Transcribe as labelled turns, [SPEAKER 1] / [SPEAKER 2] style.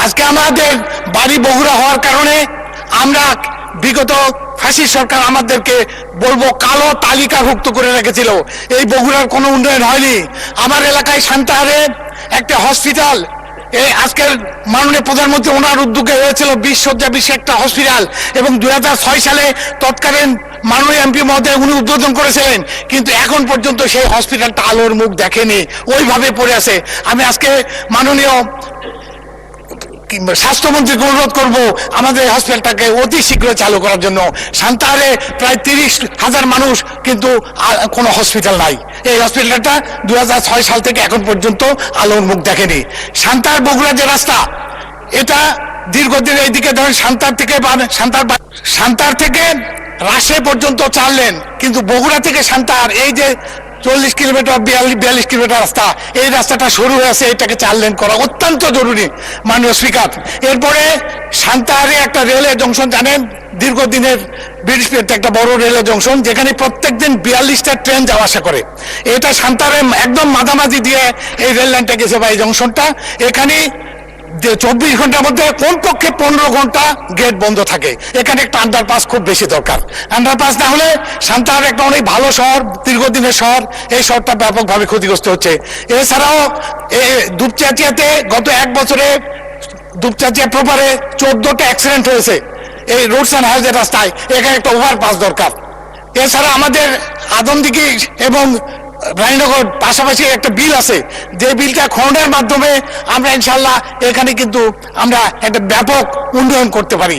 [SPEAKER 1] আজকে আমাদের বাড়ি বগুড়া হওয়ার কারণে আমরা বিগত ফাঁসির সরকার আমাদেরকে বলবো কালো তালিকাভুক্ত করে রেখেছিল। এই বগুড়ার কোনো উন্নয়ন হয়নি। আমার এলাকায় সান্তাহারে একটা হসপিটাল আজকের মাননীয় প্রধানমন্ত্রী ওনার উদ্যোগে হয়েছিল 20 শয্যা বিশিষ্ট একটা হসপিটাল, এবং 2006 সালে তৎকালীন মাননীয় এমপি মহোদয় উনি উদ্বোধন করেছিলেন, কিন্তু এখন পর্যন্ত সেই হসপিটালটা আলোর মুখ দেখেনি, ওইভাবে পড়ে আছে। আমি আজকে মাননীয় স্বাস্থ্যমন্ত্রীকে অনুরোধ করবো আমাদের হসপিটালটাকে অতি শীঘ্র চালু করার জন্য। সান্তাহারে প্রায় 30,000 মানুষ, কিন্তু কোনো হসপিটাল নাই। এই হসপিটালটা 2006 সাল থেকে এখন পর্যন্ত আলোর মুখ দেখেনি। সান্তাহার বগুড়া যে রাস্তা, এটা দীর্ঘদিন এইদিকে ধরেন সান্তাহার থেকে রাজশাহী পর্যন্ত 4 লেন, কিন্তু বগুড়া থেকে সান্তাহার এই যে 40 কিলোমিটার 42 কিলোমিটার রাস্তা, এই রাস্তাটা শুরু হয়েছে, এটাকে 4 লেন করা অত্যন্ত জরুরি মাননীয় স্পিকার। এরপরে সান্তাহারে একটা রেলওয়ে জংশন, জানেন দীর্ঘদিনের ব্রিটিশ একটা বড় রেলওয়ে জংশন, যেখানে প্রত্যেকদিন 42টা ট্রেন যাওয়া আসা করে। এটা সান্তাহারে একদম মাঝামাঝি দিয়ে এই রেল লাইনটা গেছে বা এই জংশনটা, এখানে 24 ঘন্টার মধ্যে কমপক্ষে 15 ঘন্টা গেট বন্ধ থাকে। এখানে একটা আন্ডারপাস খুব বেশি দরকার। আন্ডারপাস না হলে সান্তাহার একটা অনেক ভালো শহর, দীর্ঘদিনের শহর, এই শহরটা ব্যাপকভাবে ক্ষতিগ্রস্ত হচ্ছে। এছাড়াও দুপচাচিয়াতে গত 1 বছরে দুপচাচিয়া প্রপারে 14টা অ্যাক্সিডেন্ট হয়েছে এই রোডস অ্যান্ড হাইওয়ে রাস্তায়, এখানে একটা ওভারপাস দরকার। এছাড়া আমাদের আদমদিঘি এবং রানীনগর পাশাপাশি একটা বিল আছে, যে বিলটা খননের মাধ্যমে আমরা ইনশাল্লাহ এখানে কিন্তু আমরা একটা ব্যাপক উন্নয়ন করতে পারি।